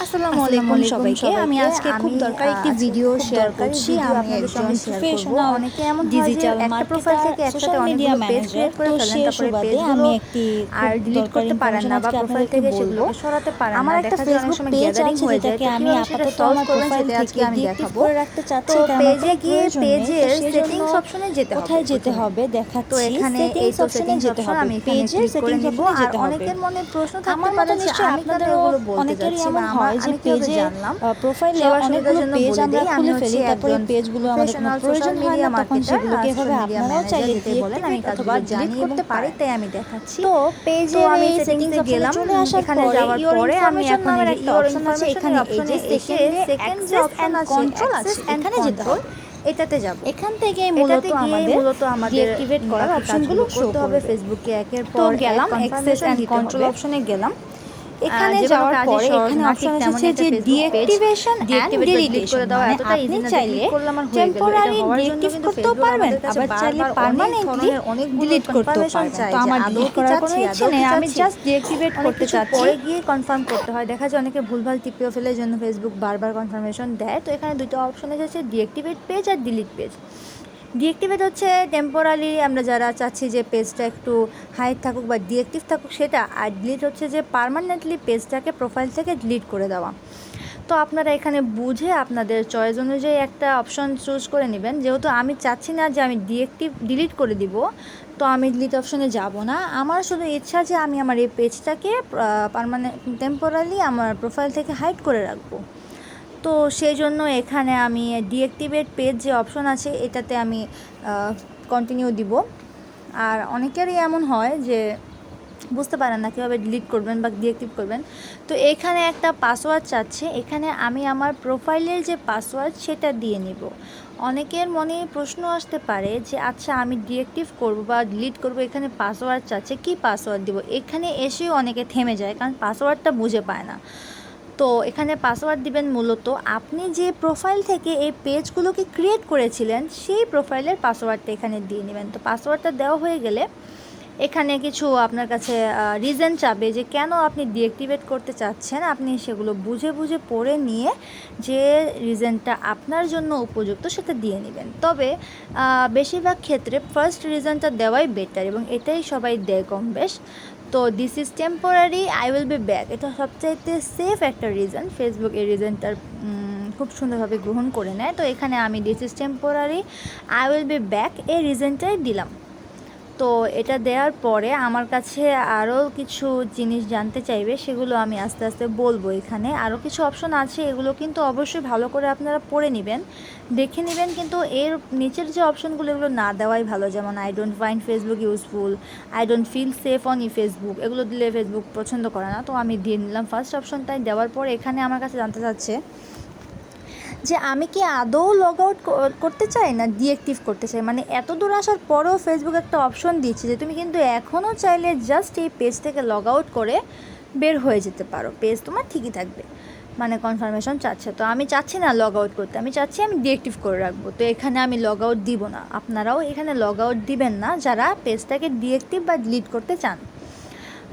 আসসালামু আলাইকুম সবাইকে। আমি আজকে খুব দরকারি একটি ভিডিও শেয়ার করছি। আমি একজন professional digital marketer, social media manager. তো সেই সুবাদে আমি একটি খুব দরকারি ইনফরমেশন আজকে আপনাদেরকে বলবো। আমার একটা ফেসবুক পেজ আছে যেটাকে আমি আপাতত আমার প্রোফাইল থেকে ডিএক্টিভ করে রাখতে চাচ্ছি। এটা আমার খুব প্রয়োজন নেই। সেজন্য কোথায় যেতে হবে দেখাচ্ছি। সেটিংস অপশনে যেতে হবে, পেজের সেটিংস অপশনে যেতে হবে। অনেকের মনে প্রশ্ন থাকতে আমার পারে মতো যে নিশ্চয়ই আমি আপনাদেরও অনেকেরই এমন হয় যে পেজে প্রোফাইলে অনেকগুলো পেজ আমরা খুলে ফেলি, তারপরে পেজগুলো আমাদের কোনো প্রয়োজন হয় না, তখন সেগুলোকে এভাবে আপনারাও চাইলে ডিএক্টিভেট অথবা ডিলিট করতে পারেন। তাই আমি দেখাচ্ছি। তো পেজের এই সেটিংস অপশনে চলে আসার পরে ইওর ইনফরমেশন নামের একটা অপশন আছে। এখানে এই যে সেকেন্ড যে অপশন আছে কন্ট্রোল আছে, এখানে যেতে হবে। এটাতে যাব। এখান থেকে মূলত আমাদের ডিএক্টিভেট করার অপশনগুলো শো হবে করবে। ফেসবুকে একের তো পর গেলাম অ্যাক্সেস এন্ড কন্ট্রোল অপশনে গেলাম। এখানে যাওয়ার পরে এখানে অপশন এসেছে যে ডিঅ্যাক্টিভেশন এন্ড ডিলিটেশন। মানে আপনি চাইলে টেম্পোরারি ডিঅ্যাক্টিভ করতেও পারবেন, আবার চাইলে পার্মানেন্টলি ডিলিট করতেও পারবেন। তো আমার ডিলিট করার কোনো ইচ্ছে নেই, আমি জাস্ট ডিঅ্যাক্টিভেট করতে চাচ্ছি। পরে গিয়ে কনফার্ম করতে হয়। দেখা যায় অনেকে ভুলভাল টিপেও ফেলে, জন্য ফেসবুক বারবার কনফার্মেশন দেয়। তো এখানে দুটো অপশন এসেছে, ডিঅ্যাক্টিভেট পেজ আর ডিলিট পেজ। ডিঅ্যাক্টিভেট হচ্ছে টেম্পোরারি আমরা যারা চাচ্ছি যে পেজটা একটু হাইড থাকুক বা ডিঅ্যাক্টিভ থাকুক সেটা, আর ডিলিট হচ্ছে যে পার্মানেন্টলি পেজটাকে প্রোফাইল থেকে ডিলিট করে দেওয়া। তো আপনারা এখানে বুঝে আপনাদের চয়েস অনুযায়ী একটা অপশন চুজ করে নেবেন। যেহেতু আমি চাচ্ছি না যে আমি ডিলিট করে দিব, তো আমি ডিলিট অপশনে যাব না। আমার শুধু ইচ্ছা যে আমি আমার এই পেজটাকে টেম্পোরারি আমার প্রোফাইল থেকে হাইড করে রাখবো। তো সেই জন্য এখানে আমি ডিঅ্যাক্টিভেট পেজ যে অপশন আছে এটাতে আমি কন্টিনিউ দিব। আর অনেকেরই এমন হয় যে বুঝতে পারেন না কীভাবে ডিলিট করবেন বা ডিঅ্যাক্টিভ করবেন। তো এখানে একটা পাসওয়ার্ড চাচ্ছে, এখানে আমি আমার প্রোফাইলের যে পাসওয়ার্ড সেটা দিয়ে নিব। অনেকের মনে প্রশ্ন আসতে পারে যে আচ্ছা আমি ডিঅ্যাক্টিভ করব বা ডিলিট করব, এখানে পাসওয়ার্ড চাচ্ছে, কি পাসওয়ার্ড দিব? এখানে এসেও অনেকে থেমে যায়, কারণ পাসওয়ার্ডটা বুঝে পায় না। তো এখানে পাসওয়ার্ড দিবেন মূলত আপনি যে প্রোফাইল থেকে এই পেজগুলোকে ক্রিয়েট করেছিলেন সেই প্রোফাইলের পাসওয়ার্ডটা এখানে দিয়ে নেবেন। তো পাসওয়ার্ডটা দেওয়া হয়ে গেলে এখানে কিছু আপনার কাছে রিজন চাবে যে কেন আপনি ডিঅ্যাক্টিভেট করতে চাচ্ছেন। আপনি সেগুলো বুঝে বুঝে পড়ে নিয়ে যে রিজনটা আপনার জন্য উপযুক্ত সেটা দিয়ে নেবেন। তবে বেশিরভাগ ক্ষেত্রে ফার্স্ট রিজনটা দেওয়াই বেটার, এবং এটাই সবাই দেয় কম বেশ। তো this is temporary, I will be back, এটা সবচাইতে সেফ একটা রিজন। ফেসবুক এই রিজনটার খুব সুন্দরভাবে গ্রহণ করে নেয়। তো এখানে আমি this is temporary, I will be back এই রিজনটাই দিলাম। তো এটা দেওয়ার পরে আমার কাছে আরও কিছু জিনিস জানতে চাইবে, সেগুলো আমি আস্তে আস্তে বলবো। এখানে আরও কিছু অপশন আছে, এগুলো কিন্তু অবশ্যই ভালো করে আপনারা পড়ে নেবেন, দেখে নেবেন। কিন্তু এর নিচের যে অপশনগুলো এগুলো না দেওয়াই ভালো। যেমন I don't find Facebook useful, I don't feel safe on Facebook, এগুলো দিলে ফেসবুক পছন্দ করে না। তো আমি দিয়ে নিলাম ফার্স্ট অপশনটাই। দেওয়ার পর এখানে আমার কাছে জানতে চাচ্ছে যে আমি কি আদৌ লগ আউট করতে চাই না ডিঅ্যাক্টিভ করতে চাই। মানে এত দূর আসার পরেও ফেসবুক একটা অপশন দিচ্ছে যে তুমি কিন্তু এখনও চাইলে জাস্ট এই পেজ থেকে লগ আউট করে বের হয়ে যেতে পারো, পেজ তোমার ঠিকই থাকবে। মানে কনফার্মেশন চাচ্ছে। তো আমি চাচ্ছি না লগ আউট করতে, আমি চাচ্ছি আমি ডিঅ্যাক্টিভ করে রাখবো। তো এখানে আমি লগ আউট দিব না, আপনারাও এখানে লগ আউট দিবেন না যারা পেজটাকে ডিঅ্যাক্টিভ বা ডিলিট করতে চান।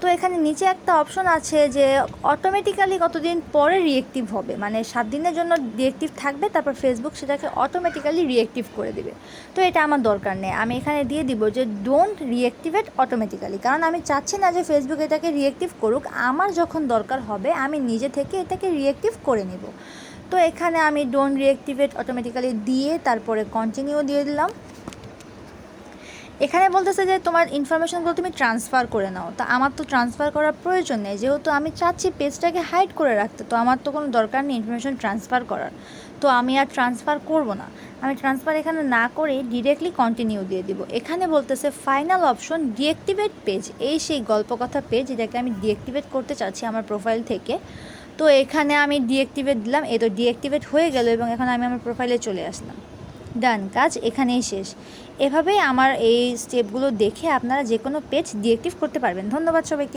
তো এখানে নিচে একটা অপশন আছে যে অটোমেটিক্যালি কতদিন পরে রিঅ্যাক্টিভ হবে, মানে 7 দিনের জন্য রিঅ্যাক্টিভ থাকবে, তারপর ফেসবুক সেটাকে অটোমেটিক্যালি রিঅ্যাক্টিভ করে দেবে। তো এটা আমার দরকার নেই, আমি এখানে দিয়ে দিব যে ডোন্ট রিঅ্যাক্টিভেট অটোমেটিক্যালি, কারণ আমি চাচ্ছি না যে ফেসবুক এটাকে রিঅ্যাক্টিভ করুক। আমার যখন দরকার হবে আমি নিজে থেকে এটাকে রিঅ্যাক্টিভ করে নেব। তো এখানে আমি ডোন্ট রিঅ্যাক্টিভেট অটোমেটিক্যালি দিয়ে তারপরে কন্টিনিউ দিয়ে দিলাম। এখানে বলতেছে যে তোমার ইনফরমেশনগুলো তুমি ট্রান্সফার করে নাও। তা আমার তো ট্রান্সফার করার প্রয়োজন নেই, যেহেতু আমি চাচ্ছি পেজটাকে হাইড করে রাখতে। তো আমার তো কোনো দরকার নেই ইনফরমেশন ট্রান্সফার করার, তো আমি আর ট্রান্সফার করব না। আমি ট্রান্সফার এখানে না করে ডিরেক্টলি কন্টিনিউ দিয়ে দিব। এখানে বলতেছে ফাইনাল অপশন ডিঅ্যাক্টিভেট পেজ, এই সেই গল্প কথা পেজ যেটাকে আমি ডিঅ্যাক্টিভেট করতে চাচ্ছি আমার প্রোফাইল থেকে। তো এখানে আমি ডিঅ্যাক্টিভেট দিলাম, এই তো ডিঅ্যাক্টিভেট হয়ে গেল, এবং এখন আমি আমার প্রোফাইলে চলে আসলাম। ডান, কাজ এখানেই শেষ। এভাবেই আমার এই স্টেপগুলো দেখে আপনারা যে কোনো পেজ ডিঅ্যাক্টিভ করতে পারবেন। ধন্যবাদ সবাইকে।